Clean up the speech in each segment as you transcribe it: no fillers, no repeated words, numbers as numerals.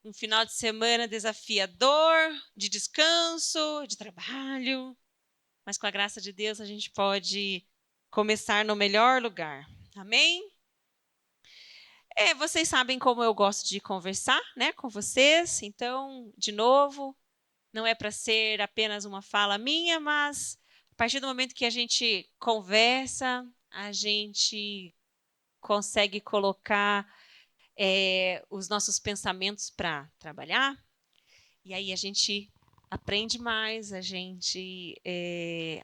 um final de semana desafiador, de descanso, de trabalho, mas com a graça de Deus a gente pode começar no melhor lugar. Amém? Vocês sabem como eu gosto de conversar, né, com vocês. Então, de novo, não é para ser apenas uma fala minha, mas a partir do momento que a gente conversa, a gente consegue colocar os nossos pensamentos para trabalhar. E aí a gente aprende mais, a gente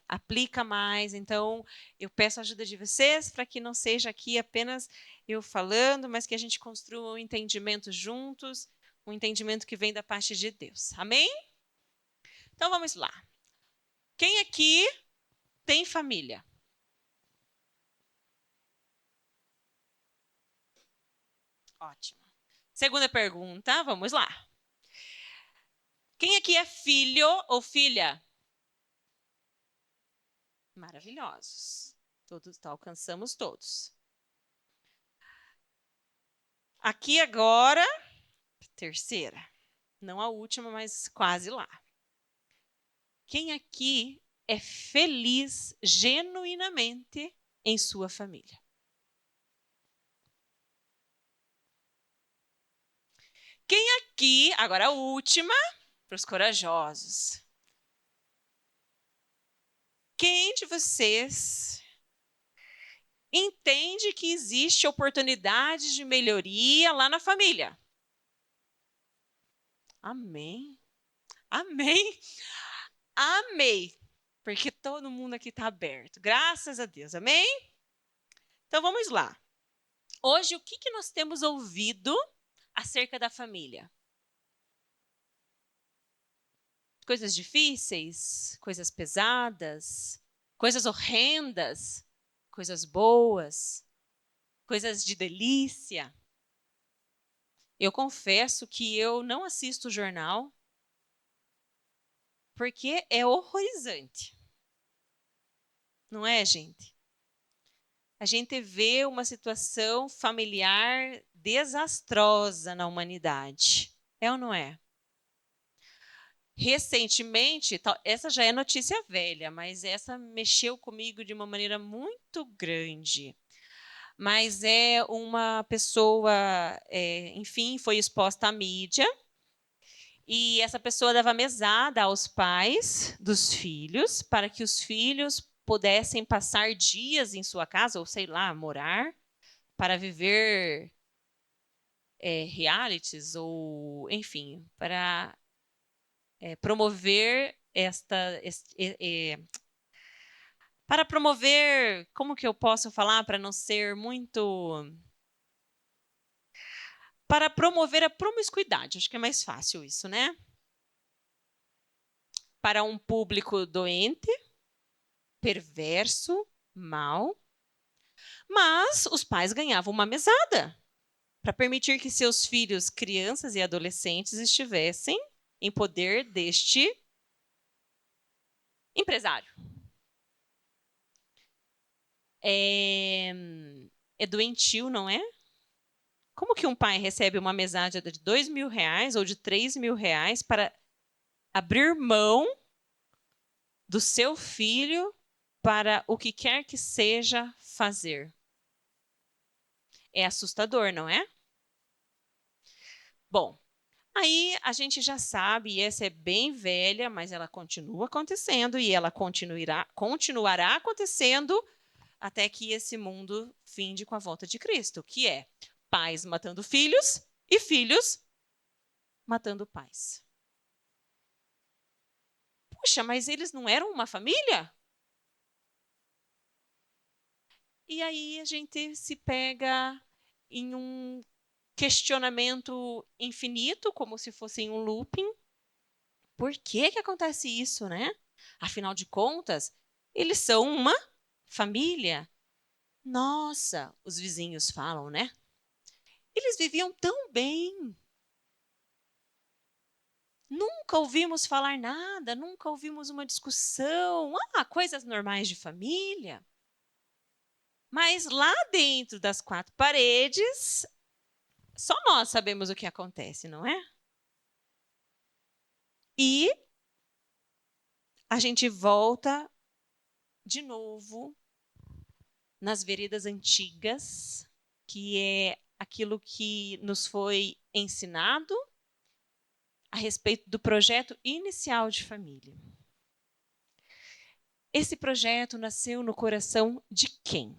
aplica mais. Então, eu peço a ajuda de vocês para que não seja aqui apenas eu falando, mas que a gente construa um entendimento juntos, um entendimento que vem da parte de Deus. Amém? Então, vamos lá. Quem aqui tem família? Ótimo. Segunda pergunta, vamos lá. Quem aqui é filho ou filha? Maravilhosos. Todos, alcançamos todos. Aqui agora, terceira. Não a última, mas quase lá. Quem aqui é feliz genuinamente em sua família? Quem aqui, agora a última, para os corajosos. Quem de vocês entende que existe oportunidade de melhoria lá na família? Amém. Amém. Amei. Porque todo mundo aqui está aberto. Graças a Deus. Amém? Então vamos lá. Hoje, o que nós temos ouvido acerca da família? Coisas difíceis, coisas pesadas, coisas horrendas, coisas boas, coisas de delícia. Eu confesso que eu não assisto o jornal porque é horrorizante. Não é, gente? A gente vê uma situação familiar desastrosa na humanidade. É ou não é? Recentemente, essa já é notícia velha, mas essa mexeu comigo de uma maneira muito grande. Mas é uma pessoa, enfim, foi exposta à mídia, e essa pessoa dava mesada aos pais dos filhos, para que os filhos pudessem passar dias em sua casa, ou sei lá, morar, para viver realities, ou enfim, para promover para promover, como que eu posso falar para não ser muito... Para promover a promiscuidade, acho que é mais fácil isso, né? Para um público doente, perverso, mau, mas os pais ganhavam uma mesada para permitir que seus filhos, crianças e adolescentes, estivessem em poder deste empresário. É doentio, não é? Como que um pai recebe uma mesada de R$ 2.000 ou de R$ 3.000 para abrir mão do seu filho para o que quer que seja fazer? É assustador, não é? Bom, aí a gente já sabe, e essa é bem velha, mas ela continua acontecendo e ela continuará acontecendo até que esse mundo finde com a volta de Cristo, que é pais matando filhos e filhos matando pais. Puxa, mas eles não eram uma família? E aí a gente se pega em um questionamento infinito, como se fosse em um looping. Por que que acontece isso, né? Afinal de contas, eles são uma família. Nossa, os vizinhos falam, né? Eles viviam tão bem. Nunca ouvimos falar nada, nunca ouvimos uma discussão. Coisas normais de família. Mas lá dentro das quatro paredes, só nós sabemos o que acontece, não é? E a gente volta de novo nas veredas antigas, que é aquilo que nos foi ensinado a respeito do projeto inicial de família. Esse projeto nasceu no coração de quem?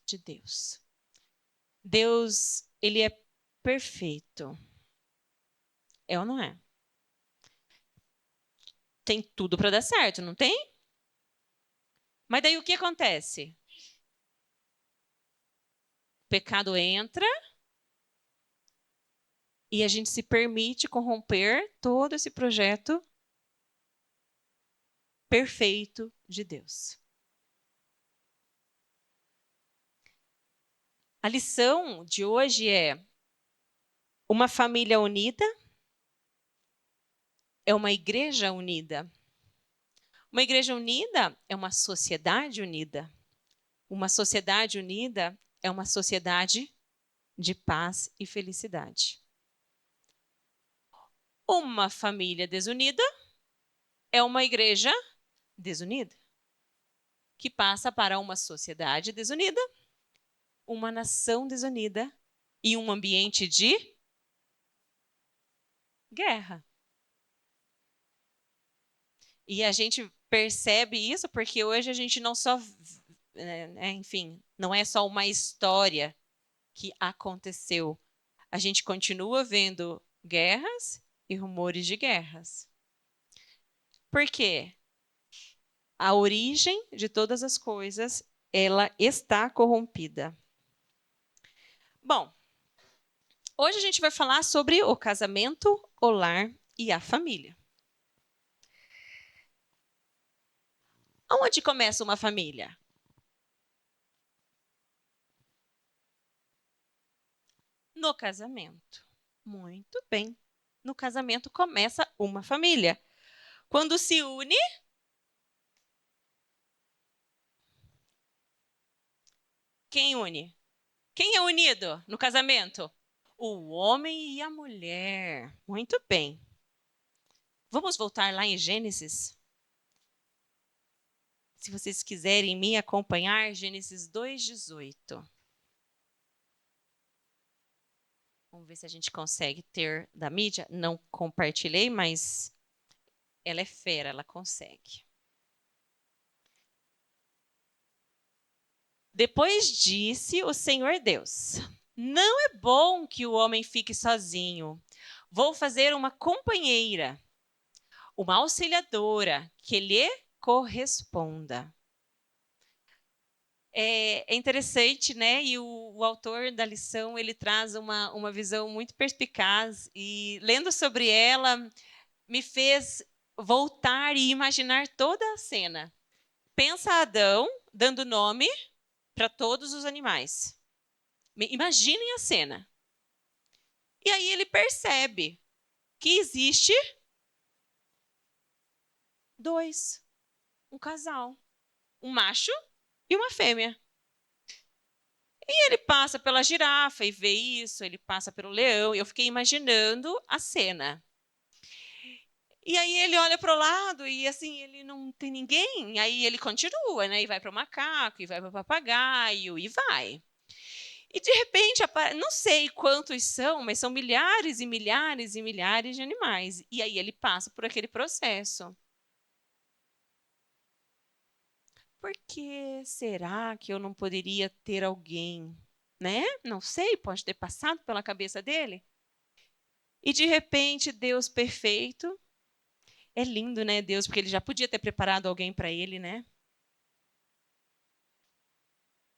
De Deus. Deus, ele é perfeito. É ou não é? Tem tudo para dar certo, não tem? Mas daí o que acontece? O pecado entra e a gente se permite corromper todo esse projeto perfeito de Deus. A lição de hoje é: uma família unida é uma igreja unida. Uma igreja unida é uma sociedade unida. Uma sociedade unida é uma sociedade de paz e felicidade. Uma família desunida é uma igreja desunida, que passa para uma sociedade desunida, uma nação desunida e um ambiente de guerra. E a gente percebe isso porque hoje a gente não só, enfim, não é só uma história que aconteceu. A gente continua vendo guerras e rumores de guerras. Por quê? A origem de todas as coisas, ela está corrompida. Bom, hoje a gente vai falar sobre o casamento, o lar e a família. Onde começa uma família? No casamento. Muito bem. No casamento começa uma família. Quando se une, quem une? Quem é unido no casamento? O homem e a mulher. Muito bem. Vamos voltar lá em Gênesis? Se vocês quiserem me acompanhar, Gênesis 2:18. Vamos ver se a gente consegue ter da mídia. Não compartilhei, mas ela é fera, ela consegue. Depois disse o Senhor Deus: não é bom que o homem fique sozinho. Vou fazer uma companheira, uma auxiliadora, que lhe corresponda. É interessante, né? E o autor da lição, ele traz uma visão muito perspicaz e, lendo sobre ela, me fez voltar e imaginar toda a cena. Pensa Adão dando nome para todos os animais. Imaginem a cena. E aí ele percebe que existe dois, um casal, um macho e uma fêmea. E ele passa pela girafa e vê isso, ele passa pelo leão, e eu fiquei imaginando a cena. E aí ele olha para o lado e assim, ele não tem ninguém, aí ele continua, né? E vai para o macaco, e vai para o papagaio, e vai. E de repente, não sei quantos são, mas são milhares e milhares e milhares de animais. E aí ele passa por aquele processo. Por que será que eu não poderia ter alguém, né? Não sei, pode ter passado pela cabeça dele. E de repente, Deus perfeito, é lindo, né, Deus, porque ele já podia ter preparado alguém para ele, né?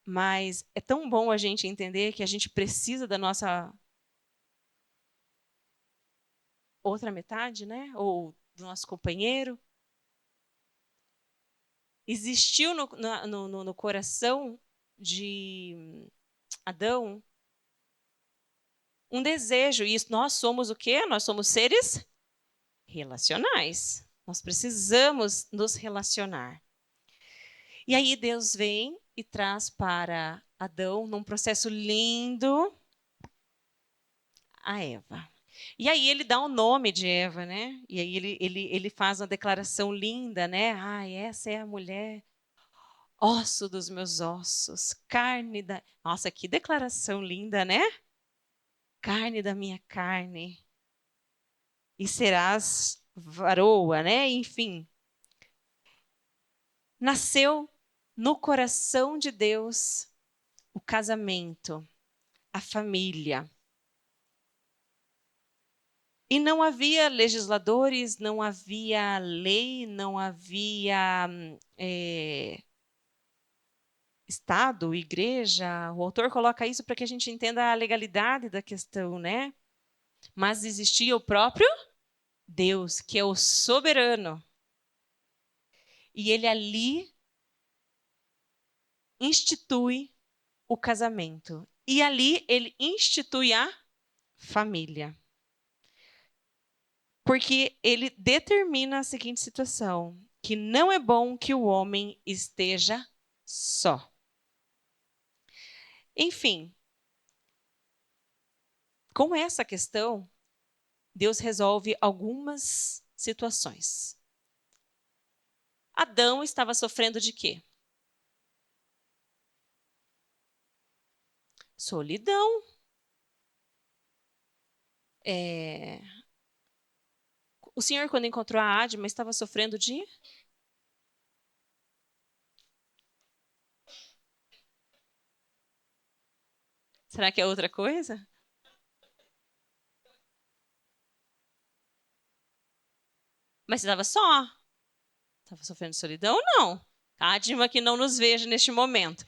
Mas é tão bom a gente entender que a gente precisa da nossa outra metade, né? Ou do nosso companheiro. Existiu no coração de Adão um desejo, e nós somos o quê? Nós somos seres relacionais. Nós precisamos nos relacionar. E aí Deus vem e traz para Adão, num processo lindo, a Eva. E aí ele dá o nome de Eva, né? E aí ele faz uma declaração linda, né? Ah, essa é a mulher, osso dos meus ossos, carne da... Nossa, que declaração linda, né? Carne da minha carne. E serás varoa, né? Enfim, nasceu no coração de Deus o casamento, a família. E não havia legisladores, não havia lei, não havia Estado, igreja. O autor coloca isso para que a gente entenda a legalidade da questão, né? Mas existia o próprio Deus, que é o soberano. E ele ali institui o casamento. E ali ele institui a família. Porque ele determina a seguinte situação: que não é bom que o homem esteja só. Enfim, com essa questão, Deus resolve algumas situações. Adão estava sofrendo de quê? Solidão. É... O Senhor, quando encontrou a Adma, estava sofrendo de... Será que é outra coisa? Mas você estava só? Estava sofrendo de solidão ou não? Adma que não nos veja neste momento.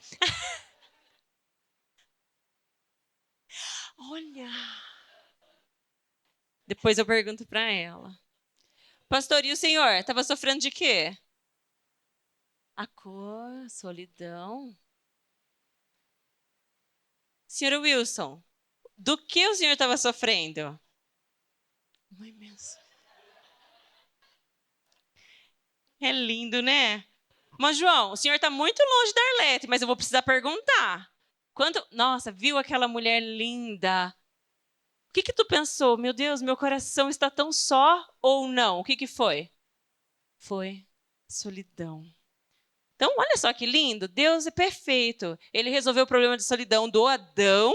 Olha! Depois eu pergunto para ela. Pastor, e o senhor? Estava sofrendo de quê? A cor, solidão. Senhor Wilson, do que o senhor estava sofrendo? Uma imensa. É lindo, né? Mas, João, o senhor está muito longe da Arlete, mas eu vou precisar perguntar. Quando... Nossa, viu aquela mulher linda? O que que tu pensou? Meu Deus, meu coração está tão só ou não? O que que foi? Foi solidão. Então, olha só que lindo. Deus é perfeito. Ele resolveu o problema de solidão do Adão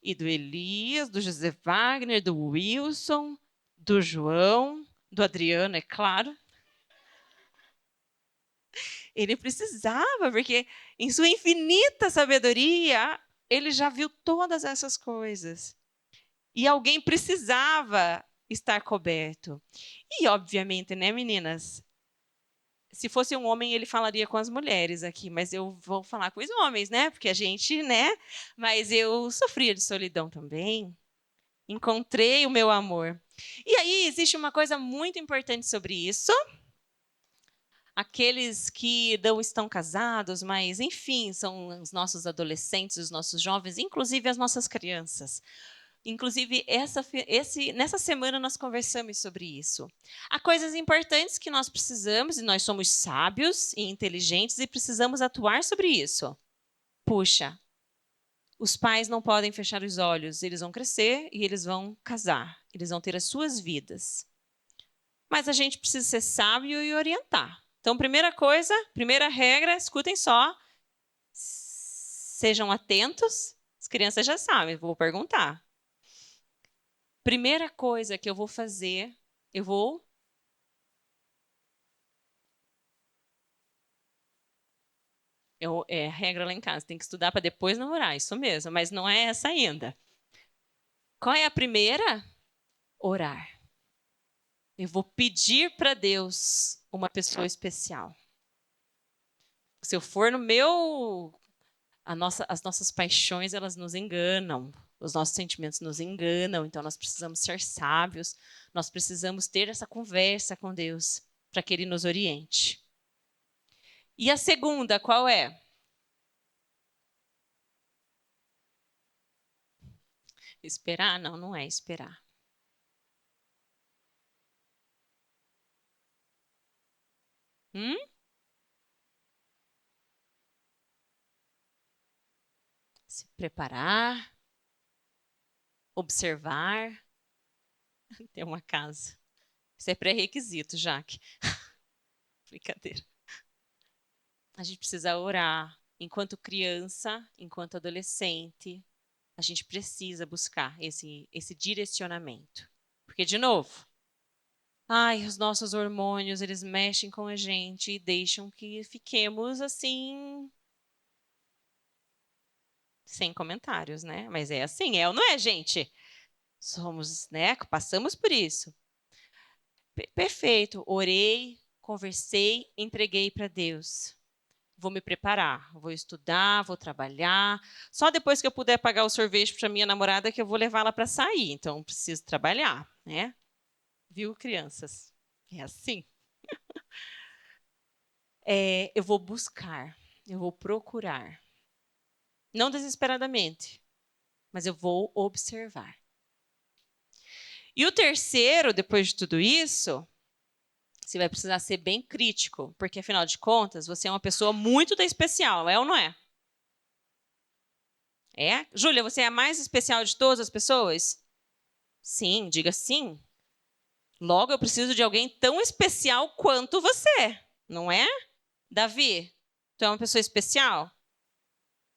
e do Elias, do José Wagner, do Wilson, do João, do Adriano, é claro. Ele precisava, porque em sua infinita sabedoria, ele já viu todas essas coisas. E alguém precisava estar coberto. E, obviamente, né, meninas? Se fosse um homem, ele falaria com as mulheres aqui, mas eu vou falar com os homens, né? Porque a gente, né? Mas eu sofria de solidão também. Encontrei o meu amor. E aí existe uma coisa muito importante sobre isso. Aqueles que não estão casados, mas enfim, são os nossos adolescentes, os nossos jovens, inclusive as nossas crianças. Inclusive, nessa semana nós conversamos sobre isso. Há coisas importantes que nós precisamos, e nós somos sábios e inteligentes e precisamos atuar sobre isso. Puxa, os pais não podem fechar os olhos, eles vão crescer e eles vão casar, eles vão ter as suas vidas. Mas a gente precisa ser sábio e orientar. Então, primeira coisa, primeira regra, escutem só, sejam atentos. As crianças já sabem, vou perguntar. Primeira coisa que eu vou fazer, eu vou. É a regra lá em casa, tem que estudar para depois namorar, isso mesmo, mas não é essa ainda. Qual é a primeira? Orar. Eu vou pedir para Deus uma pessoa especial. Se eu for no meu. As nossas paixões, elas nos enganam. Os nossos sentimentos nos enganam, então nós precisamos ser sábios, nós precisamos ter essa conversa com Deus para que Ele nos oriente. E a segunda, qual é? Esperar? Não, não é esperar. Hum? Se preparar, observar. ter uma casa. Isso é pré-requisito, Jaque. Brincadeira. A gente precisa orar. Enquanto criança, enquanto adolescente, a gente precisa buscar esse direcionamento. Porque, de novo, os nossos hormônios, eles mexem com a gente e deixam que fiquemos assim, sem comentários, né? Mas é assim, é ou não é, gente? Somos, né? Passamos por isso. Perfeito. Orei, conversei, entreguei para Deus. Vou me preparar, vou estudar, vou trabalhar. Só depois que eu puder pagar o sorvete para minha namorada que eu vou levá-la para sair. Então, preciso trabalhar, né? Viu, crianças? É assim. Eu vou buscar, eu vou procurar. Não desesperadamente, mas eu vou observar. E o terceiro, depois de tudo isso, você vai precisar ser bem crítico, porque afinal de contas, você é uma pessoa muito da especial, é ou não é? É? Júlia, você é a mais especial de todas as pessoas? Sim, diga sim. Logo, eu preciso de alguém tão especial quanto você, não é? Davi, tu é uma pessoa especial?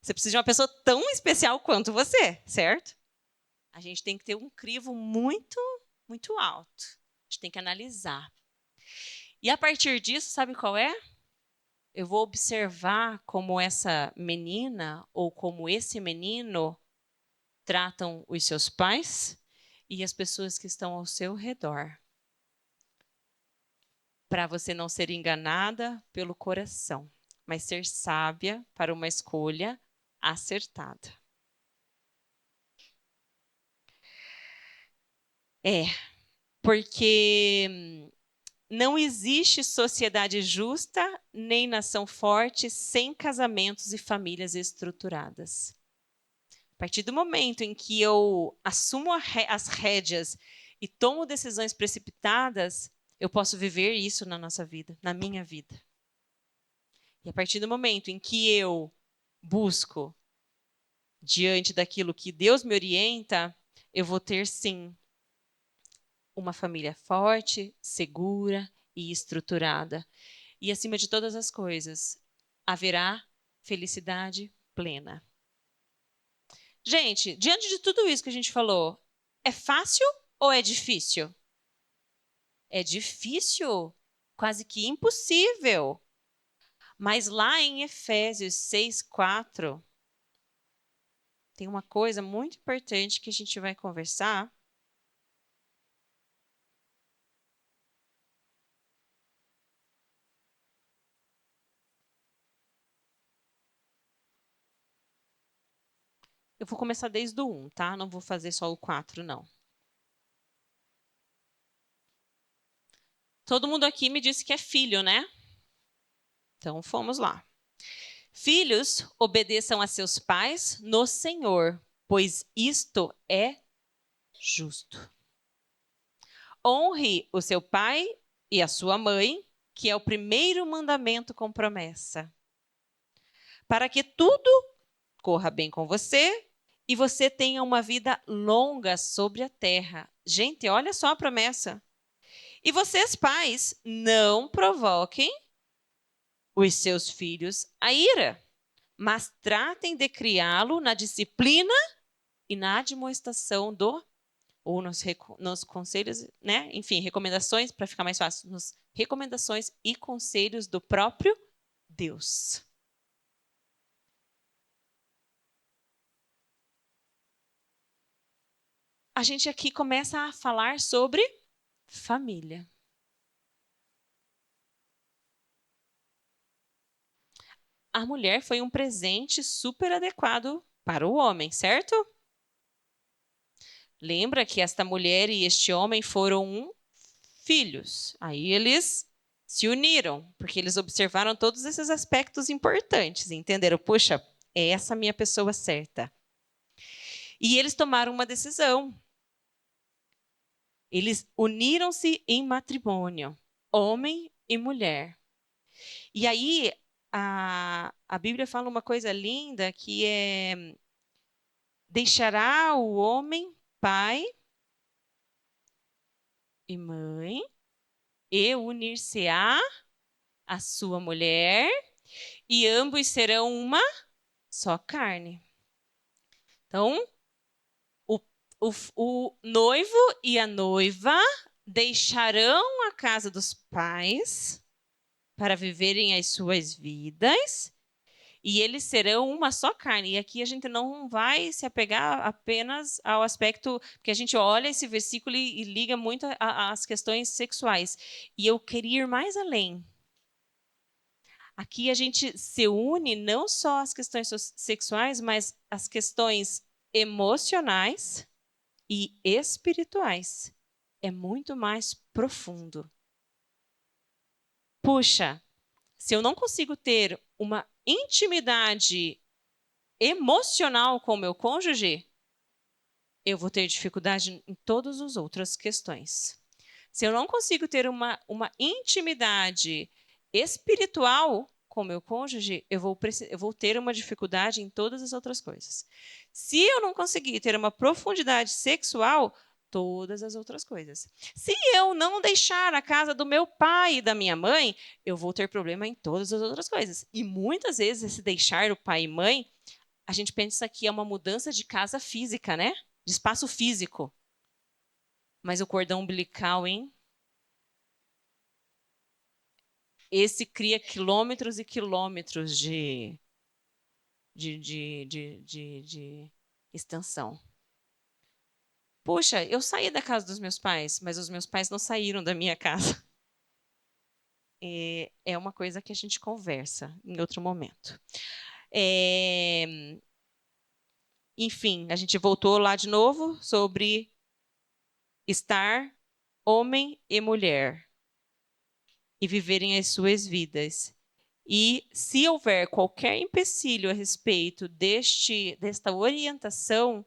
Você precisa de uma pessoa tão especial quanto você, certo? A gente tem que ter um crivo muito, muito alto. A gente tem que analisar. E a partir disso, sabe qual é? Eu vou observar como essa menina ou como esse menino tratam os seus pais e as pessoas que estão ao seu redor. Para você não ser enganada pelo coração, mas ser sábia para uma escolha acertada. Porque não existe sociedade justa nem nação forte sem casamentos e famílias estruturadas. A partir do momento em que eu assumo as rédeas e tomo decisões precipitadas, eu posso viver isso na nossa vida, na minha vida. E a partir do momento em que eu busco diante daquilo que Deus me orienta, eu vou ter sim uma família forte, segura e estruturada. E acima de todas as coisas, haverá felicidade plena. Gente, diante de tudo isso que a gente falou, é fácil ou é difícil? É difícil, quase que impossível. Mas lá em Efésios 6:4, tem uma coisa muito importante que a gente vai conversar. Eu vou começar desde o 1, tá? Não vou fazer só o 4, não. Todo mundo aqui me disse que é filho, né? Então fomos lá. Filhos, obedeçam a seus pais no Senhor, pois isto é justo. Honre o seu pai e a sua mãe, que é o primeiro mandamento com promessa, para que tudo corra bem com você e você tenha uma vida longa sobre a terra. Gente, olha só a promessa. E vocês, pais, não provoquem os seus filhos a ira, mas tratem de criá-lo na disciplina e na admoestação ou nos conselhos, né? Enfim, recomendações, para ficar mais fácil, nos recomendações e conselhos do próprio Deus. A gente aqui começa a falar sobre família. A mulher foi um presente super adequado para o homem, certo? Lembra que esta mulher e este homem foram filhos. Aí eles se uniram, porque eles observaram todos esses aspectos importantes, entenderam? Puxa, é essa minha pessoa certa. E eles tomaram uma decisão. Eles uniram-se em matrimônio, homem e mulher. E aí a Bíblia fala uma coisa linda que é: deixará o homem pai e mãe, e unir-se-á a sua mulher, e ambos serão uma só carne. Então, o, o noivo e a noiva deixarão a casa dos pais para viverem as suas vidas, e eles serão uma só carne. E aqui a gente não vai se apegar apenas ao aspecto, porque a gente olha esse versículo e liga muito às questões sexuais. E eu queria ir mais além. Aqui a gente se une não só às questões sexuais, mas às questões emocionais e espirituais. É muito mais profundo. Puxa, se eu não consigo ter uma intimidade emocional com o meu cônjuge, eu vou ter dificuldade em todas as outras questões. Se eu não consigo ter uma intimidade espiritual com o meu cônjuge, eu vou ter uma dificuldade em todas as outras coisas. Se eu não conseguir ter uma profundidade sexual, todas as outras coisas. Se eu não deixar a casa do meu pai e da minha mãe, eu vou ter problema em todas as outras coisas. E muitas vezes esse deixar o pai e mãe, a gente pensa que é uma mudança de casa física, né? De espaço físico. Mas o cordão umbilical, hein? Esse cria quilômetros e quilômetros de extensão. Puxa, eu saí da casa dos meus pais, mas os meus pais não saíram da minha casa. É uma coisa que a gente conversa em outro momento. Enfim, a gente voltou lá de novo sobre estar homem e mulher e viverem as suas vidas. E se houver qualquer empecilho a respeito desta orientação,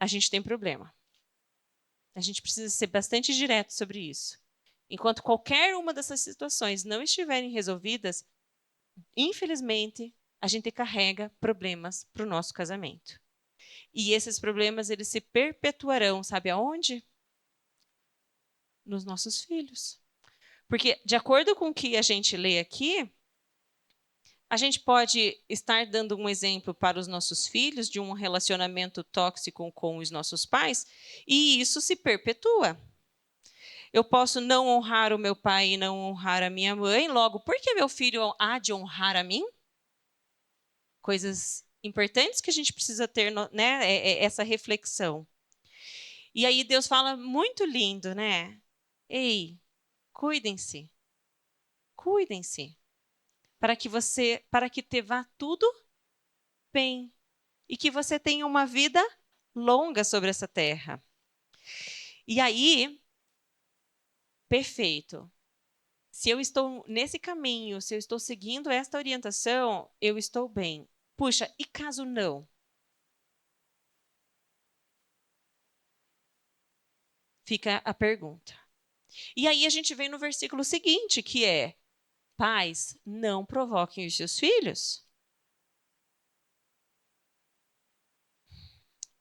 a gente tem problema. A gente precisa ser bastante direto sobre isso. Enquanto qualquer uma dessas situações não estiverem resolvidas, infelizmente, a gente carrega problemas para o nosso casamento. E esses problemas, eles se perpetuarão, sabe aonde? Nos nossos filhos. Porque, de acordo com o que a gente lê aqui, a gente pode estar dando um exemplo para os nossos filhos de um relacionamento tóxico com os nossos pais, e isso se perpetua. Eu posso não honrar o meu pai e não honrar a minha mãe, logo, por que meu filho há de honrar a mim? Coisas importantes que a gente precisa ter, né, essa reflexão. E aí Deus fala muito lindo, né? Ei, cuidem-se. Cuidem-se. Para que te vá tudo bem e que você tenha uma vida longa sobre essa terra. E aí, perfeito. Se eu estou nesse caminho, se eu estou seguindo esta orientação, eu estou bem. Puxa, e caso não? Fica a pergunta. E aí a gente vem no versículo seguinte, que é: pais, não provoquem os seus filhos.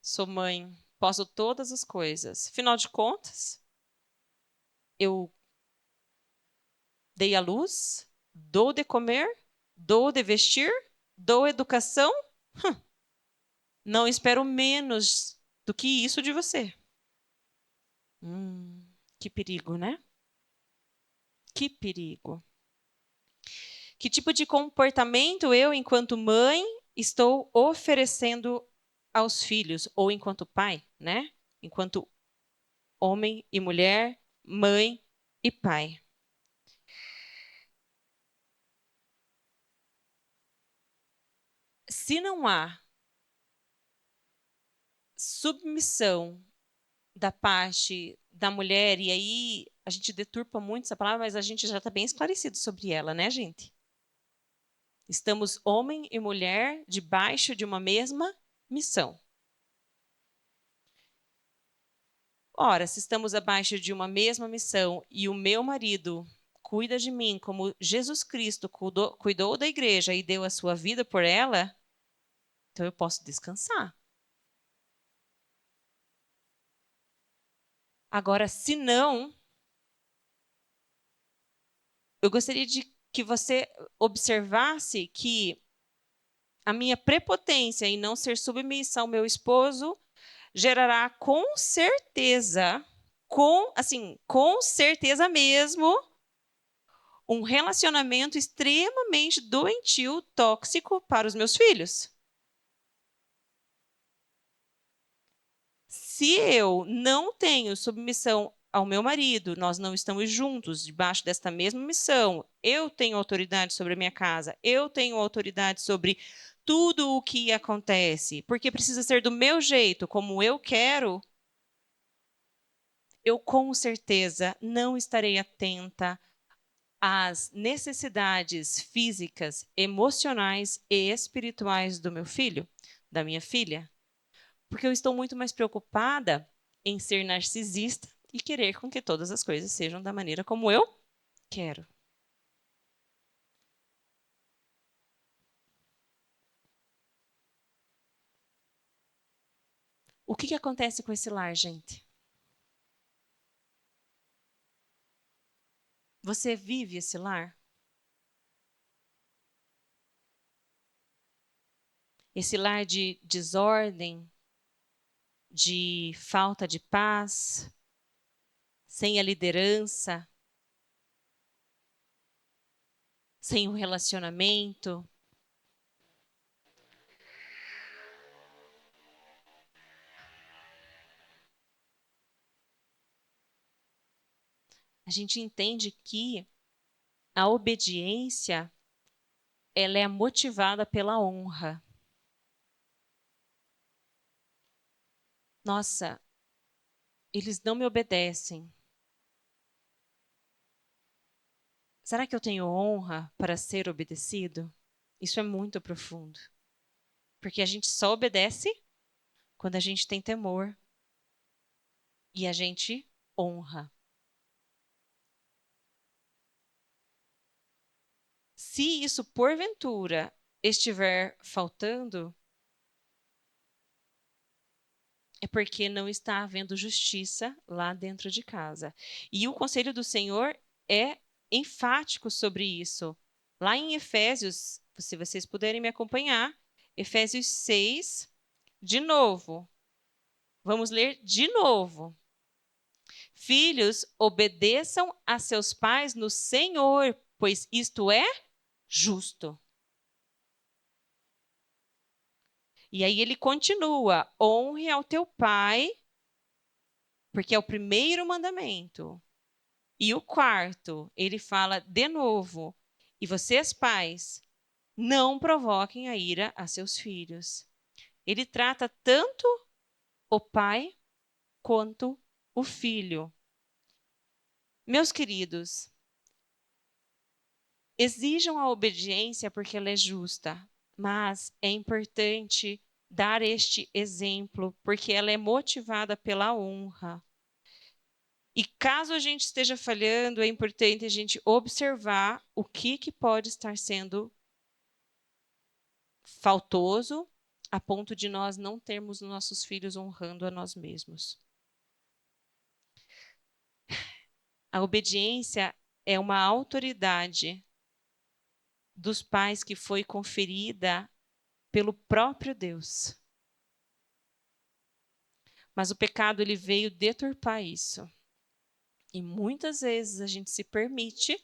Sou mãe, posso todas as coisas. Afinal de contas, eu dei à luz, dou de comer, dou de vestir, dou educação. Não espero menos do que isso de você. Que perigo, né? Que perigo. Que tipo de comportamento eu, enquanto mãe, estou oferecendo aos filhos, ou enquanto pai, né? Enquanto homem e mulher, mãe e pai. Se não há submissão da parte da mulher, e aí a gente deturpa muito essa palavra, mas a gente já está bem esclarecido sobre ela, né, gente? Estamos homem e mulher debaixo de uma mesma missão. Ora, se estamos abaixo de uma mesma missão e o meu marido cuida de mim como Jesus Cristo cuidou da igreja e deu a sua vida por ela, então eu posso descansar. Agora, se não, eu gostaria de que você observasse que a minha prepotência em não ser submissa ao meu esposo gerará com certeza mesmo, um relacionamento extremamente doentio, tóxico para os meus filhos. Se eu não tenho submissão ao meu marido, nós não estamos juntos debaixo desta mesma missão, eu tenho autoridade sobre a minha casa, eu tenho autoridade sobre tudo o que acontece, porque precisa ser do meu jeito, como eu quero, eu com certeza não estarei atenta às necessidades físicas, emocionais e espirituais do meu filho, da minha filha, porque eu estou muito mais preocupada em ser narcisista e querer com que todas as coisas sejam da maneira como eu quero. O que acontece com esse lar, gente? Você vive esse lar? Esse lar de desordem, de falta de paz, sem a liderança, sem o relacionamento. A gente entende que a obediência, ela é motivada pela honra. Nossa, eles não me obedecem. Será que eu tenho honra para ser obedecido? Isso é muito profundo. Porque a gente só obedece quando a gente tem temor e a gente honra. Se isso porventura estiver faltando, é porque não está havendo justiça lá dentro de casa. E o conselho do Senhor é enfático sobre isso. Lá em Efésios, se vocês puderem me acompanhar, Efésios 6, de novo. Vamos ler de novo. Filhos, obedeçam a seus pais no Senhor, pois isto é justo. E aí ele continua: honre ao teu pai, porque é o primeiro mandamento. E o quarto, ele fala de novo: e vocês, pais, não provoquem a ira a seus filhos. Ele trata tanto o pai quanto o filho. Meus queridos, exijam a obediência porque ela é justa, mas é importante dar este exemplo porque ela é motivada pela honra. E caso a gente esteja falhando, é importante a gente observar o que pode estar sendo faltoso a ponto de nós não termos nossos filhos honrando a nós mesmos. A obediência é uma autoridade dos pais que foi conferida pelo próprio Deus. Mas o pecado ele veio deturpar isso. E muitas vezes a gente se permite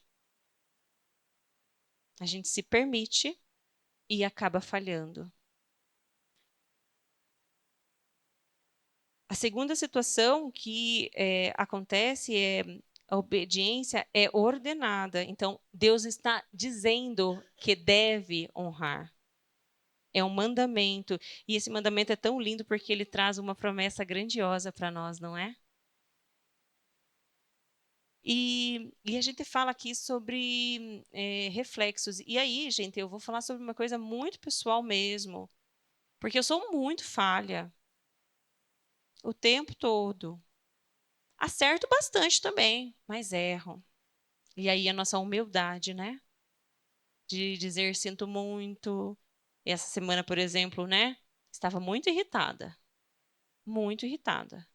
e acaba falhando. A segunda situação que acontece é a obediência é ordenada. Então, Deus está dizendo que deve honrar. É um mandamento. E esse mandamento é tão lindo porque ele traz uma promessa grandiosa para nós, não é? E a gente fala aqui sobre reflexos. E aí, gente, eu vou falar sobre uma coisa muito pessoal mesmo. Porque eu sou muito falha. O tempo todo. Acerto bastante também, mas erro. E aí a nossa humildade, né? De dizer sinto muito. Essa semana, por exemplo, né? Estava muito irritada. Muito irritada.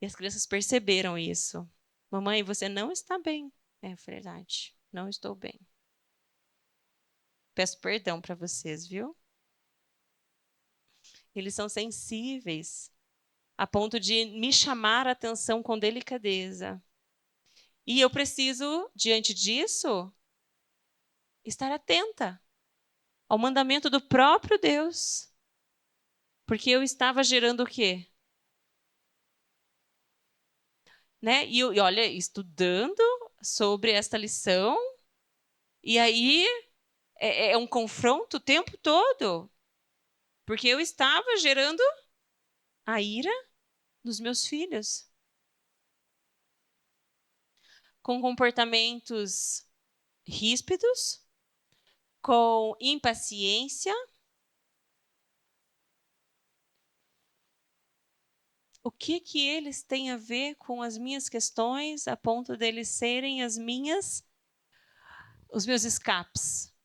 E as crianças perceberam isso. Mamãe, você não está bem. É verdade. Não estou bem. Peço perdão para vocês, viu? Eles são sensíveis a ponto de me chamar a atenção com delicadeza. E eu preciso, diante disso, estar atenta ao mandamento do próprio Deus. Porque eu estava gerando o quê? Né? E olha, estudando sobre esta lição, e aí é um confronto o tempo todo. Porque eu estava gerando a ira dos meus filhos. Com comportamentos ríspidos, com impaciência. O que que eles têm a ver com as minhas questões a ponto deles serem os meus escapes?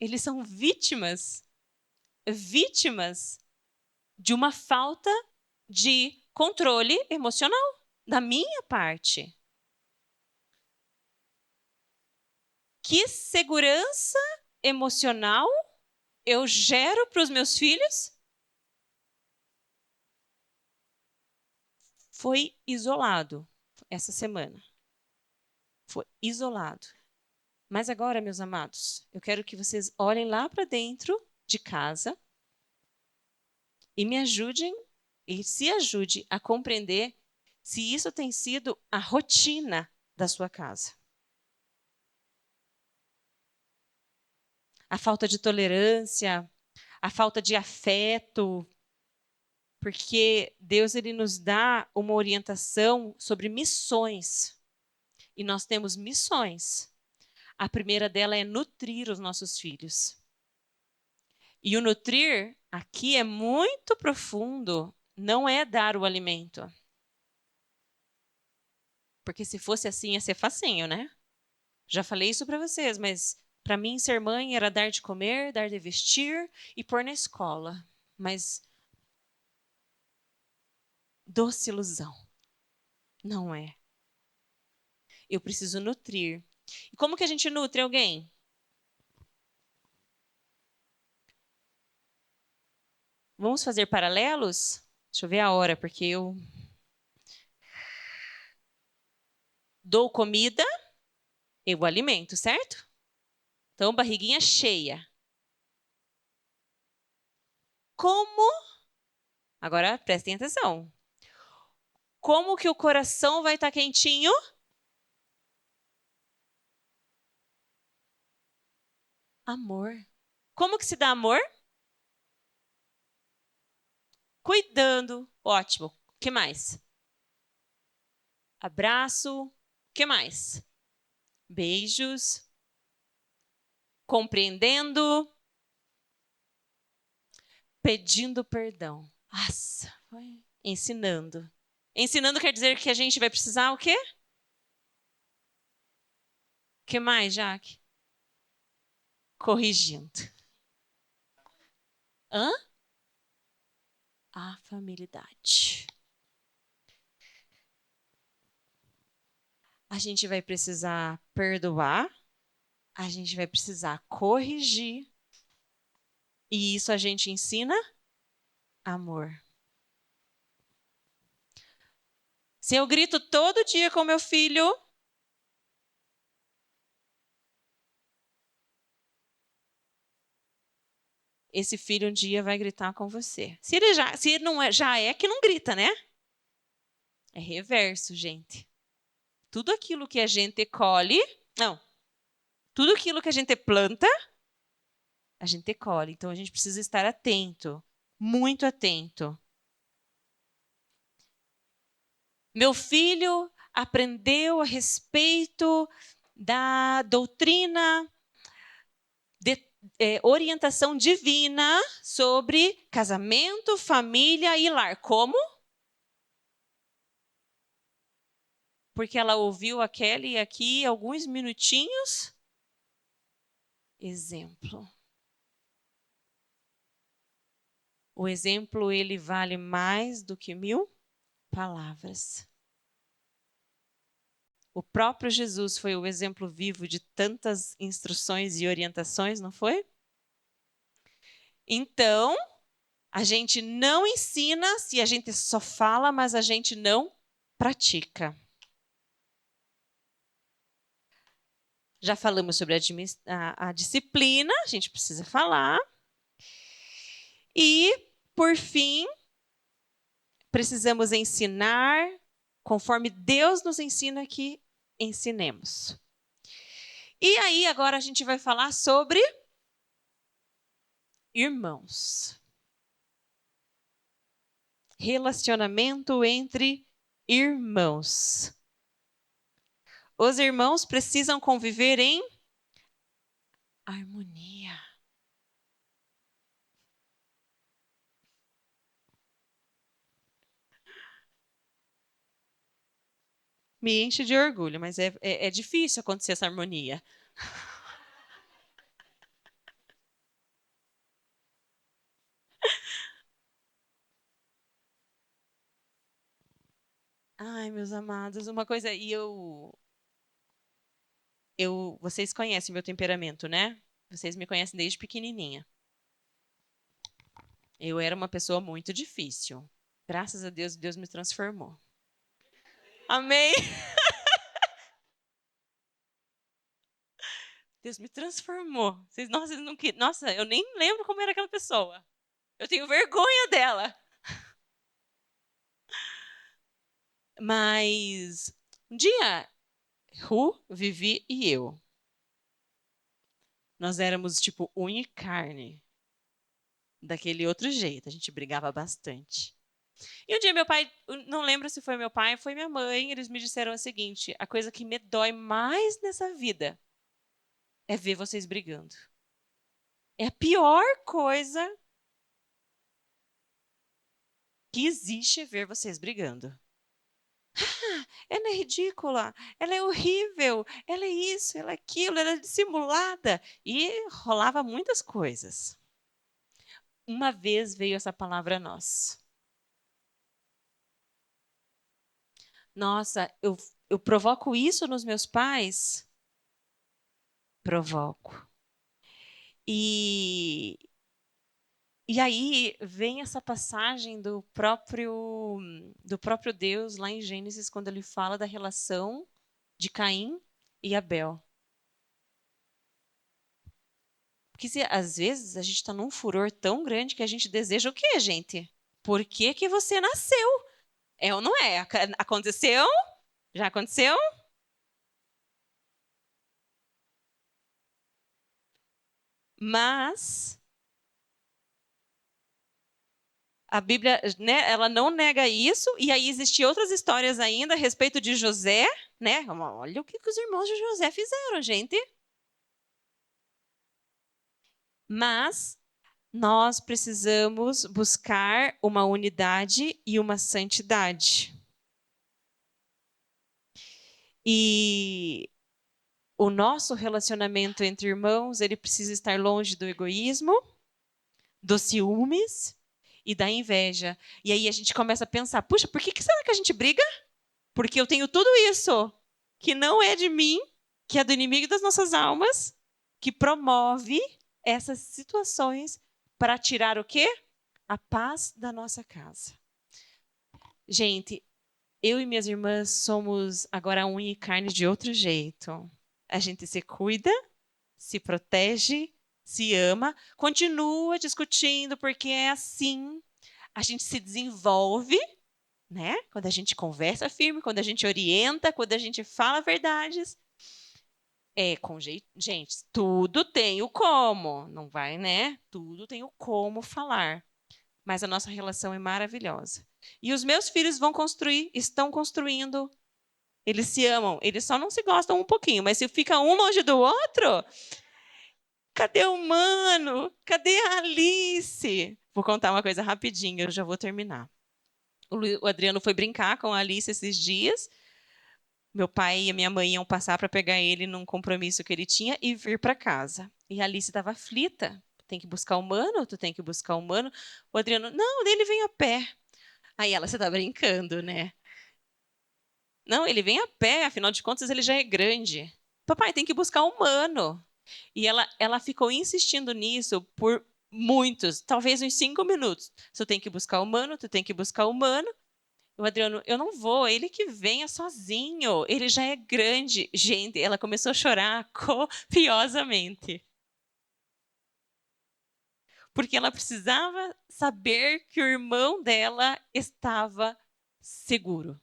Eles são vítimas de uma falta de controle emocional da minha parte. Que segurança emocional eu gero para os meus filhos? Foi isolado essa semana. Foi isolado. Mas agora, meus amados, eu quero que vocês olhem lá para dentro de casa e me ajudem e se ajude a compreender se isso tem sido a rotina da sua casa. A falta de tolerância, a falta de afeto, porque Deus ele nos dá uma orientação sobre missões. E nós temos missões. A primeira dela é nutrir os nossos filhos. E o nutrir aqui é muito profundo, não é dar o alimento. Porque se fosse assim, ia ser facinho, né? Já falei isso para vocês, mas para mim ser mãe era dar de comer, dar de vestir e pôr na escola. Mas doce ilusão. Não é. Eu preciso nutrir. E como que a gente nutre alguém? Vamos fazer paralelos? Deixa eu ver a hora, porque eu dou comida, eu alimento, certo? Então, barriguinha cheia. Como? Agora prestem atenção. Como que o coração vai estar quentinho? Amor. Como que se dá amor? Cuidando. Ótimo. O que mais? Abraço. O que mais? Beijos. Compreendendo. Pedindo perdão. Nossa, foi. Ensinando. Ensinando quer dizer que a gente vai precisar o quê? O que mais, Jaque? Corrigindo. Hã? Afabilidade. A gente vai precisar perdoar, a gente vai precisar corrigir, e isso a gente ensina amor. Se eu grito todo dia com meu filho, esse filho um dia vai gritar com você. Se ele não é, já é que não grita, né? É reverso, gente. Tudo aquilo que a gente colhe, não, tudo aquilo que a gente planta, a gente colhe. Então a gente precisa estar atento, muito atento. Meu filho aprendeu a respeito da doutrina de orientação divina sobre casamento, família e lar. Como? Porque ela ouviu aquela e aqui alguns minutinhos. Exemplo. O exemplo, ele vale mais do que 1000 palavras. O próprio Jesus foi o exemplo vivo de tantas instruções e orientações, não foi? Então, a gente não ensina se a gente só fala, mas a gente não pratica. Já falamos sobre a disciplina, a gente precisa falar. E, por fim, precisamos ensinar conforme Deus nos ensina que ensinemos. E aí, agora a gente vai falar sobre irmãos. Relacionamento entre irmãos. Os irmãos precisam conviver em harmonia. Me enche de orgulho, mas é difícil acontecer essa harmonia. Ai, meus amados, uma coisa, vocês conhecem meu temperamento, né? Vocês me conhecem desde pequenininha. Eu era uma pessoa muito difícil. Graças a Deus, Deus me transformou. Amém? Deus me transformou. Vocês não, nossa, eu nem lembro como era aquela pessoa. Eu tenho vergonha dela. Mas um dia, Ru, Vivi e eu, nós éramos tipo unha e carne. Daquele outro jeito, a gente brigava bastante. E um dia meu pai, não lembro se foi meu pai ou foi minha mãe, eles me disseram o seguinte: a coisa que me dói mais nessa vida é ver vocês brigando. É a pior coisa que existe é ver vocês brigando. Ah, ela é ridícula, ela é horrível, ela é isso, ela é aquilo, ela é dissimulada. E rolava muitas coisas. Uma vez veio essa palavra a nós. Nossa, eu provoco isso nos meus pais? Provoco. E, e aí vem essa passagem do próprio Deus lá em Gênesis, quando ele fala da relação de Caim e Abel. Porque às vezes a gente está num furor tão grande que a gente deseja o quê, gente? Por que que você nasceu? É ou não é? Aconteceu? Já aconteceu? Mas a Bíblia, né, ela não nega isso, e aí existem outras histórias ainda a respeito de José, né? Olha o que os irmãos de José fizeram, gente. Mas nós precisamos buscar uma unidade e uma santidade. E o nosso relacionamento entre irmãos, ele precisa estar longe do egoísmo, dos ciúmes e da inveja. E aí a gente começa a pensar, puxa, por que será que a gente briga? Porque eu tenho tudo isso que não é de mim, que é do inimigo das nossas almas, que promove essas situações para tirar o quê? A paz da nossa casa. Gente, eu e minhas irmãs somos agora unha e carne de outro jeito. A gente se cuida, se protege, se ama, continua discutindo porque é assim. A gente se desenvolve, né? Quando a gente conversa firme, quando a gente orienta, quando a gente fala verdades. É com jeito. Gente, tudo tem o como. Não vai, né? Tudo tem o como falar. Mas a nossa relação é maravilhosa. E os meus filhos vão construir, estão construindo. Eles se amam, eles só não se gostam um pouquinho, mas se fica um longe do outro, cadê o Mano? Cadê a Alice? Vou contar uma coisa rapidinho, eu já vou terminar. O Adriano foi brincar com a Alice esses dias. Meu pai e a minha mãe iam passar para pegar ele num compromisso que ele tinha e vir para casa. E a Alice estava aflita. Tem que buscar o Mano? Tu tem que buscar o Mano? O Adriano, não, ele vem a pé. Aí ela, você tá brincando, né? Não, ele vem a pé, afinal de contas ele já é grande. Papai, tem que buscar um humano. E ela ficou insistindo nisso por muitos, talvez uns 5 minutos. Tu tem que buscar humano, tu tem que buscar humano. O Adriano, eu não vou, ele que venha sozinho, ele já é grande. Gente, ela começou a chorar copiosamente. Porque ela precisava saber que o irmão dela estava seguro.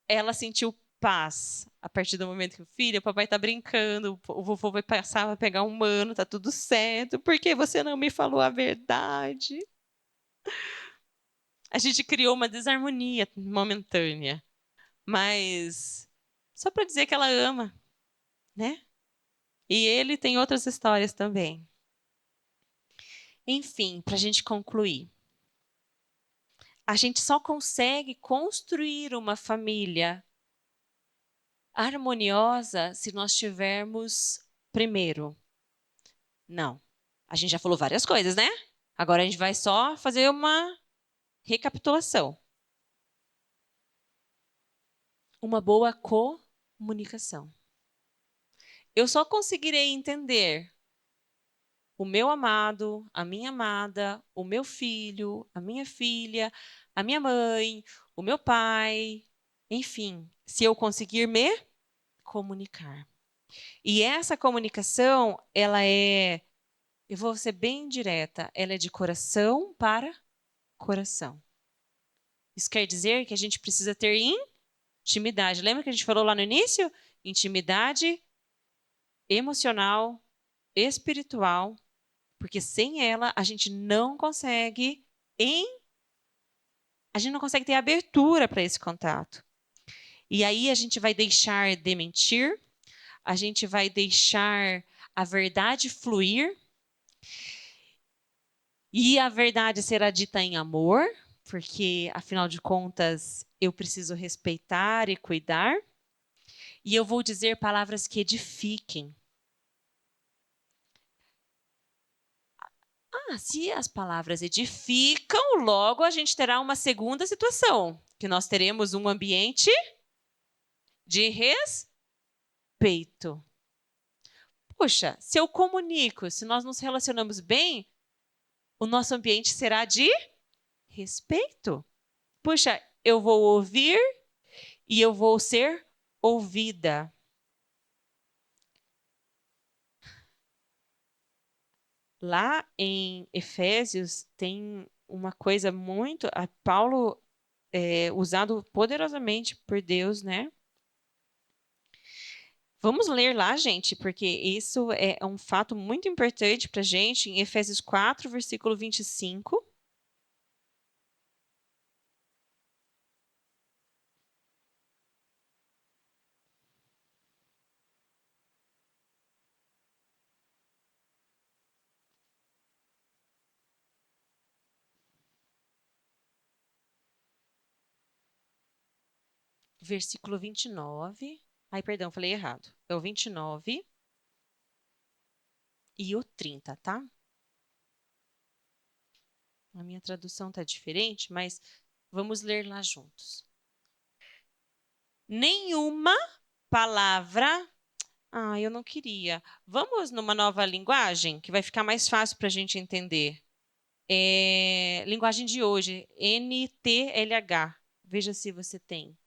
Ela sentiu paz a partir do momento que o filho, o papai tá brincando, o vovô vai passar, vai pegar um mano, tá tudo certo. Por que você não me falou a verdade? A gente criou uma desarmonia momentânea, mas só para dizer que ela ama, né? E ele tem outras histórias também. Enfim, para a gente concluir, a gente só consegue construir uma família harmoniosa se nós tivermos primeiro. Não. A gente já falou várias coisas, né? Agora a gente vai só fazer uma recapitulação. Uma boa comunicação. Eu só conseguirei entender o meu amado, a minha amada, o meu filho, a minha filha, a minha mãe, o meu pai, enfim, se eu conseguir me comunicar. E essa comunicação, eu vou ser bem direta, ela é de coração para coração. Isso quer dizer que a gente precisa ter intimidade. Lembra que a gente falou lá no início? Intimidade emocional, espiritual, porque sem ela a gente não consegue a gente não consegue ter abertura para esse contato. E aí a gente vai deixar de mentir, a gente vai deixar a verdade fluir, e a verdade será dita em amor, porque afinal de contas eu preciso respeitar e cuidar. E eu vou dizer palavras que edifiquem. Se as palavras edificam, logo a gente terá uma segunda situação, que nós teremos um ambiente de respeito. Puxa, se eu comunico, se nós nos relacionamos bem, o nosso ambiente será de respeito. Puxa, eu vou ouvir e eu vou ser ouvida. Lá em Efésios tem uma coisa muito. Paulo usado poderosamente por Deus, né? Vamos ler lá, gente, porque isso é um fato muito importante para a gente, em Efésios 4, versículo 25. Versículo 29. Ai, perdão, falei errado. É o 29 e o 30, tá? A minha tradução está diferente, mas vamos ler lá juntos. Nenhuma palavra. Eu não queria. Vamos numa nova linguagem, que vai ficar mais fácil para a gente entender. Linguagem de hoje, NTLH. Veja se você tem.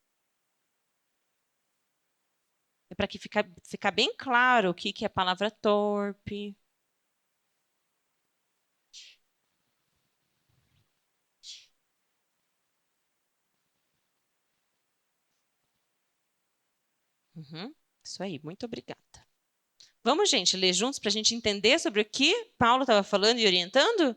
É para que ficar bem claro o que é a palavra torpe. Uhum, isso aí, muito obrigada. Vamos, gente, ler juntos para a gente entender sobre o que Paulo estava falando e orientando?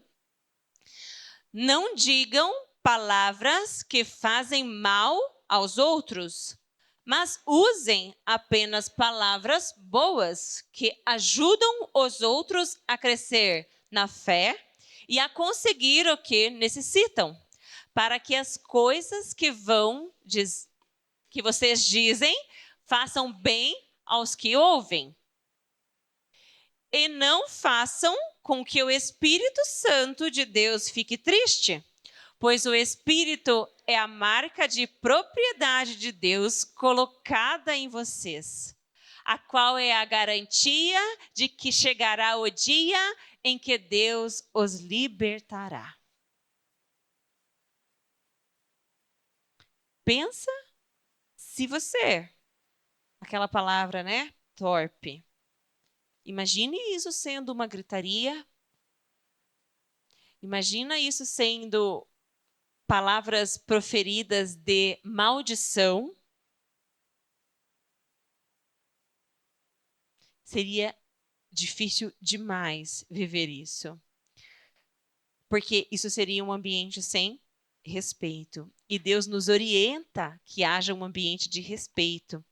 Não digam palavras que fazem mal aos outros, mas usem apenas palavras boas que ajudam os outros a crescer na fé e a conseguir o que necessitam, para que as coisas que vocês dizem façam bem aos que ouvem. E não façam com que o Espírito Santo de Deus fique triste, pois o Espírito é a marca de propriedade de Deus colocada em vocês, a qual é a garantia de que chegará o dia em que Deus os libertará. Pensa se você, aquela palavra, né? Torpe. Imagine isso sendo uma gritaria. Imagina isso sendo palavras proferidas de maldição. Seria difícil demais viver isso. Porque isso seria um ambiente sem respeito. E Deus nos orienta que haja um ambiente de respeito.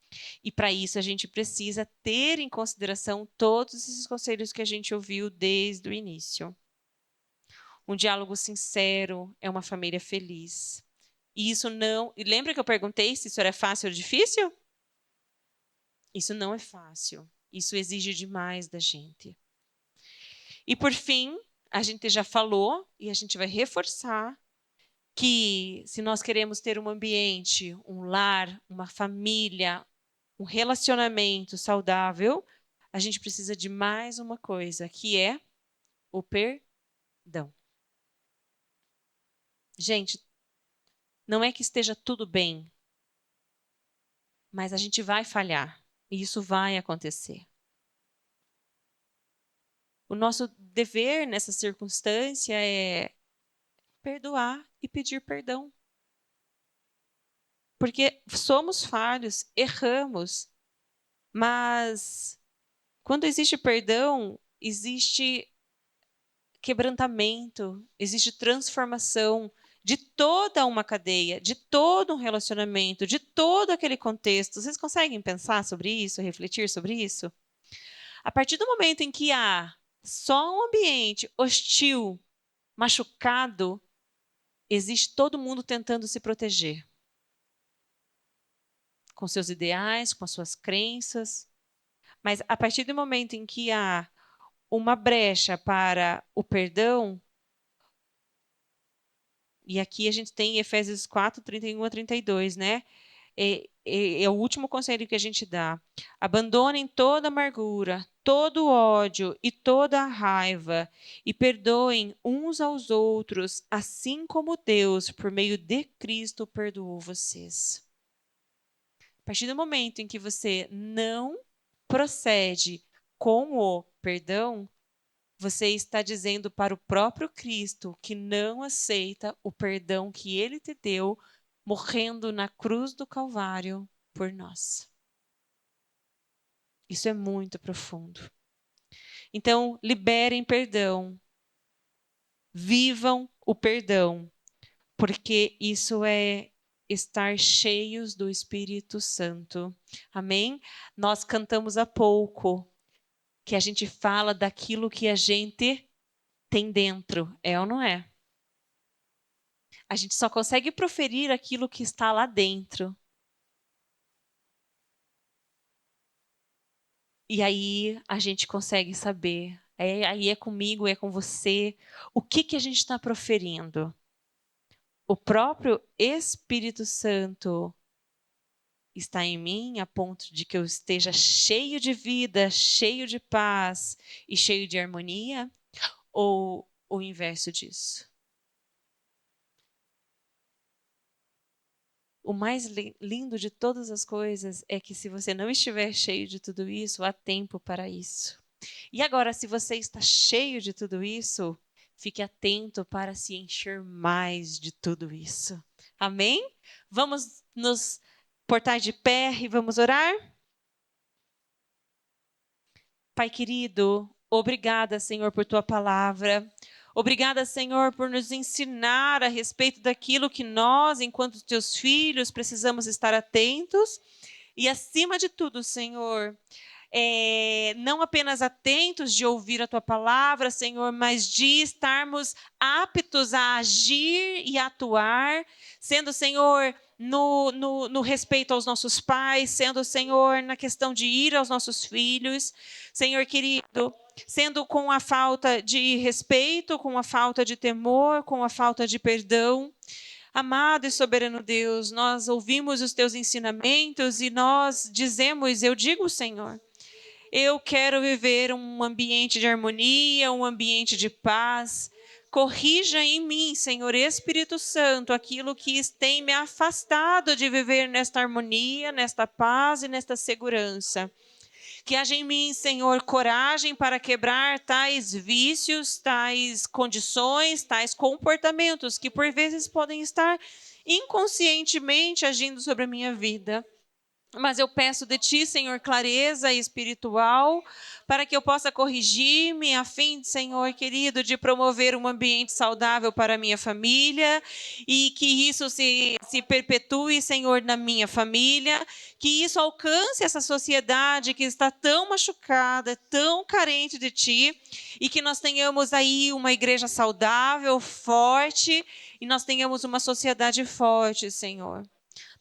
E para isso a gente precisa ter em consideração todos esses conselhos que a gente ouviu desde o início. Um diálogo sincero é uma família feliz. E isso não... E lembra que eu perguntei se isso era fácil ou difícil? Isso não é fácil. Isso exige demais da gente. E por fim, a gente já falou e a gente vai reforçar que se nós queremos ter um ambiente, um lar, uma família, um relacionamento saudável, a gente precisa de mais uma coisa, que é o perdão. Gente, não é que esteja tudo bem, mas a gente vai falhar e isso vai acontecer. O nosso dever nessa circunstância é perdoar e pedir perdão. Porque somos falhos, erramos, mas quando existe perdão, existe quebrantamento, existe transformação de toda uma cadeia, de todo um relacionamento, de todo aquele contexto. Vocês conseguem pensar sobre isso, refletir sobre isso? A partir do momento em que há só um ambiente hostil, machucado, existe todo mundo tentando se proteger. Com seus ideais, com as suas crenças. Mas a partir do momento em que há uma brecha para o perdão, e aqui a gente tem Efésios 4, 31 a 32, né? É o último conselho que a gente dá. Abandonem toda amargura, todo ódio e toda raiva, e perdoem uns aos outros, assim como Deus, por meio de Cristo, perdoou vocês. A partir do momento em que você não procede com o perdão, você está dizendo para o próprio Cristo que não aceita o perdão que ele te deu, morrendo na cruz do Calvário por nós. Isso é muito profundo. Então, liberem perdão. Vivam o perdão, porque isso é estar cheios do Espírito Santo. Amém? Nós cantamos há pouco que a gente fala daquilo que a gente tem dentro, é ou não é? A gente só consegue proferir aquilo que está lá dentro. E aí a gente consegue saber, aí é comigo, é com você, o que a gente está proferindo. O próprio Espírito Santo está em mim a ponto de que eu esteja cheio de vida, cheio de paz e cheio de harmonia? Ou o inverso disso? O mais lindo de todas as coisas é que se você não estiver cheio de tudo isso, há tempo para isso. E agora, se você está cheio de tudo isso, fique atento para se encher mais de tudo isso. Amém? Vamos nos portar de pé e vamos orar? Pai querido, obrigada, Senhor, por tua palavra. Obrigada, Senhor, por nos ensinar a respeito daquilo que nós, enquanto teus filhos, precisamos estar atentos. E, acima de tudo, Senhor, não apenas atentos de ouvir a tua palavra, Senhor, mas de estarmos aptos a agir e atuar, sendo, Senhor, no respeito aos nossos pais, sendo, Senhor, na questão de ir aos nossos filhos, Senhor querido, sendo com a falta de respeito, com a falta de temor, com a falta de perdão. Amado e soberano Deus, nós ouvimos os teus ensinamentos e nós dizemos, eu digo, Senhor, eu quero viver um ambiente de harmonia, um ambiente de paz. Corrija em mim, Senhor Espírito Santo, aquilo que tem me afastado de viver nesta harmonia, nesta paz e nesta segurança. Que haja em mim, Senhor, coragem para quebrar tais vícios, tais condições, tais comportamentos que por vezes podem estar inconscientemente agindo sobre a minha vida. Mas eu peço de ti, Senhor, clareza espiritual, para que eu possa corrigir-me, a fim, Senhor querido, de promover um ambiente saudável para a minha família, e que isso se perpetue, Senhor, na minha família, que isso alcance essa sociedade que está tão machucada, tão carente de ti, e que nós tenhamos aí uma igreja saudável, forte, e nós tenhamos uma sociedade forte, Senhor.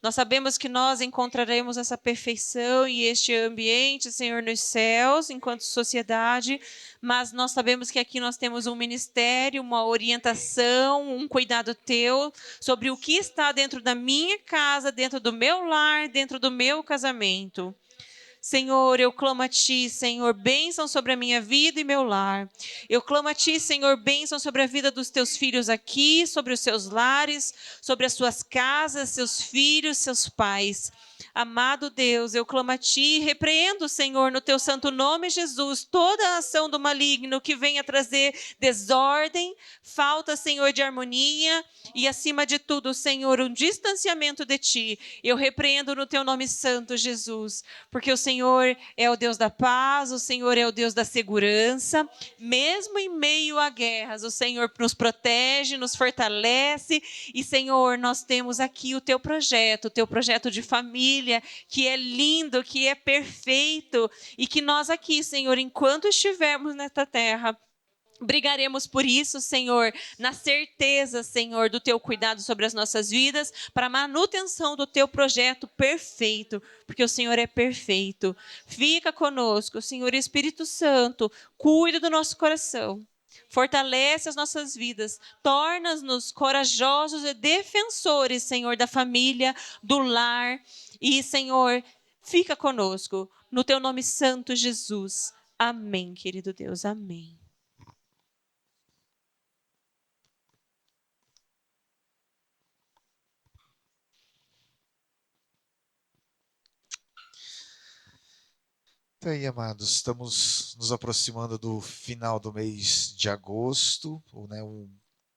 Nós sabemos que nós encontraremos essa perfeição e este ambiente, Senhor, nos céus, enquanto sociedade, mas nós sabemos que aqui nós temos um ministério, uma orientação, um cuidado teu sobre o que está dentro da minha casa, dentro do meu lar, dentro do meu casamento. Senhor, eu clamo a Ti, Senhor, bênção sobre a minha vida e meu lar. Eu clamo a Ti, Senhor, bênção sobre a vida dos Teus filhos aqui, sobre os seus lares, sobre as suas casas, seus filhos, seus pais. Amado Deus, eu clamo a Ti e repreendo, Senhor, no Teu santo nome, Jesus, toda a ação do maligno que venha trazer desordem, falta, Senhor, de harmonia e, acima de tudo, Senhor, um distanciamento de Ti. Eu repreendo no Teu nome santo, Jesus, porque o Senhor é o Deus da paz, o Senhor é o Deus da segurança, mesmo em meio a guerras, o Senhor nos protege, nos fortalece, e Senhor, nós temos aqui o Teu projeto de família, que é lindo, que é perfeito, e que nós aqui, Senhor, enquanto estivermos nesta terra, brigaremos por isso, Senhor, na certeza, Senhor, do Teu cuidado sobre as nossas vidas, para a manutenção do Teu projeto perfeito, porque o Senhor é perfeito. Fica conosco, Senhor Espírito Santo, cuida do nosso coração, fortalece as nossas vidas, torna-nos corajosos e defensores, Senhor, da família, do lar, e, Senhor, fica conosco, no Teu nome santo, Jesus. Amém, querido Deus, amém. Então aí, amados, estamos nos aproximando do final do mês de agosto, o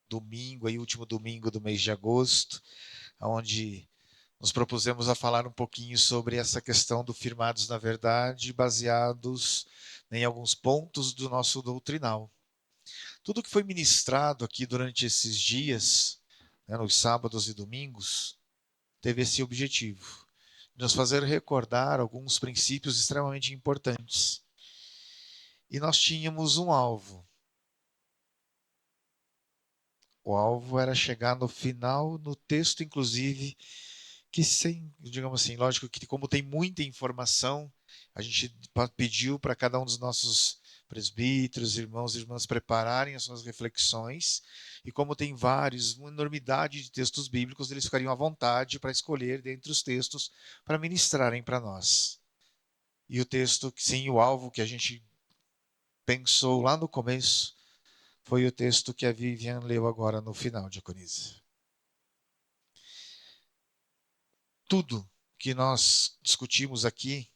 domingo, aí, último domingo do mês de agosto, onde nos propusemos a falar um pouquinho sobre essa questão do firmados na verdade, baseados em alguns pontos do nosso doutrinal. Tudo que foi ministrado aqui durante esses dias, nos sábados e domingos, teve esse objetivo: nos fazer recordar alguns princípios extremamente importantes. E nós tínhamos um alvo. O alvo era chegar no final, no texto, inclusive, que digamos assim, lógico que como tem muita informação, a gente pediu para cada um dos nossos presbíteros, irmãos e irmãs prepararem as suas reflexões, e como tem uma enormidade de textos bíblicos, eles ficariam à vontade para escolher dentre os textos para ministrarem para nós. E o texto, sim, o alvo que a gente pensou lá no começo, foi o texto que a Vivian leu agora no final, Diaconisa. Tudo que nós discutimos aqui,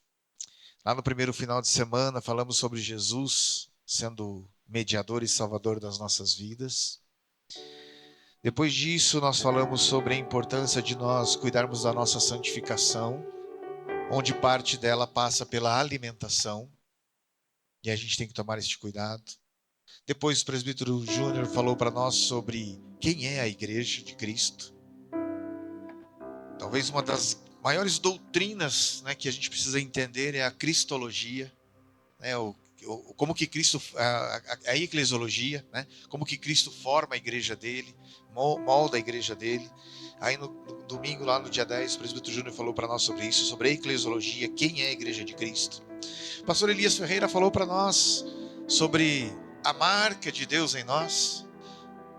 lá no primeiro final de semana, falamos sobre Jesus sendo mediador e salvador das nossas vidas. Depois disso, nós falamos sobre a importância de nós cuidarmos da nossa santificação, onde parte dela passa pela alimentação, e a gente tem que tomar este cuidado. Depois o presbítero Júnior falou para nós sobre quem é a igreja de Cristo. Talvez uma das maiores doutrinas, que a gente precisa entender é a cristologia, como que Cristo, a eclesiologia, como que Cristo forma a igreja dele, molda a igreja dele. Aí no domingo, lá no dia 10, o presbítero Júnior falou para nós sobre isso, sobre a eclesiologia, quem é a igreja de Cristo. O pastor Elias Ferreira falou para nós sobre a marca de Deus em nós,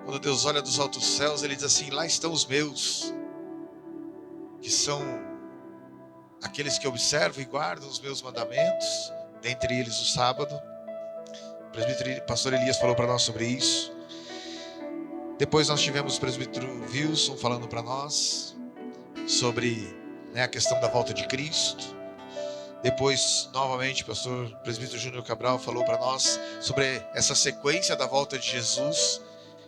Quando Deus olha dos altos céus, Ele diz assim: lá estão os meus, que são aqueles que observam e guardam os meus mandamentos, dentre eles o sábado. O presbítero pastor Elias falou para nós sobre isso. Depois nós tivemos o presbítero Wilson falando para nós sobre, a questão da volta de Cristo. Depois, novamente, o presbítero Júnior Cabral falou para nós sobre essa sequência da volta de Jesus,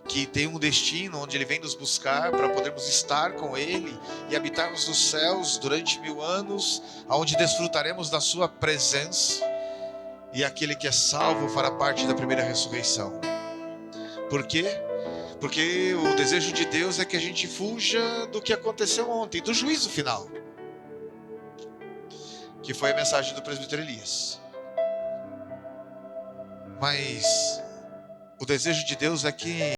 que tem um destino onde Ele vem nos buscar para podermos estar com Ele e habitarmos nos céus durante 1000 anos, onde desfrutaremos da Sua presença, e aquele que é salvo fará parte da primeira ressurreição. Por quê? Porque o desejo de Deus é que a gente fuja do que aconteceu ontem, do juízo final, que foi a mensagem do presbítero Elias. Mas o desejo de Deus é que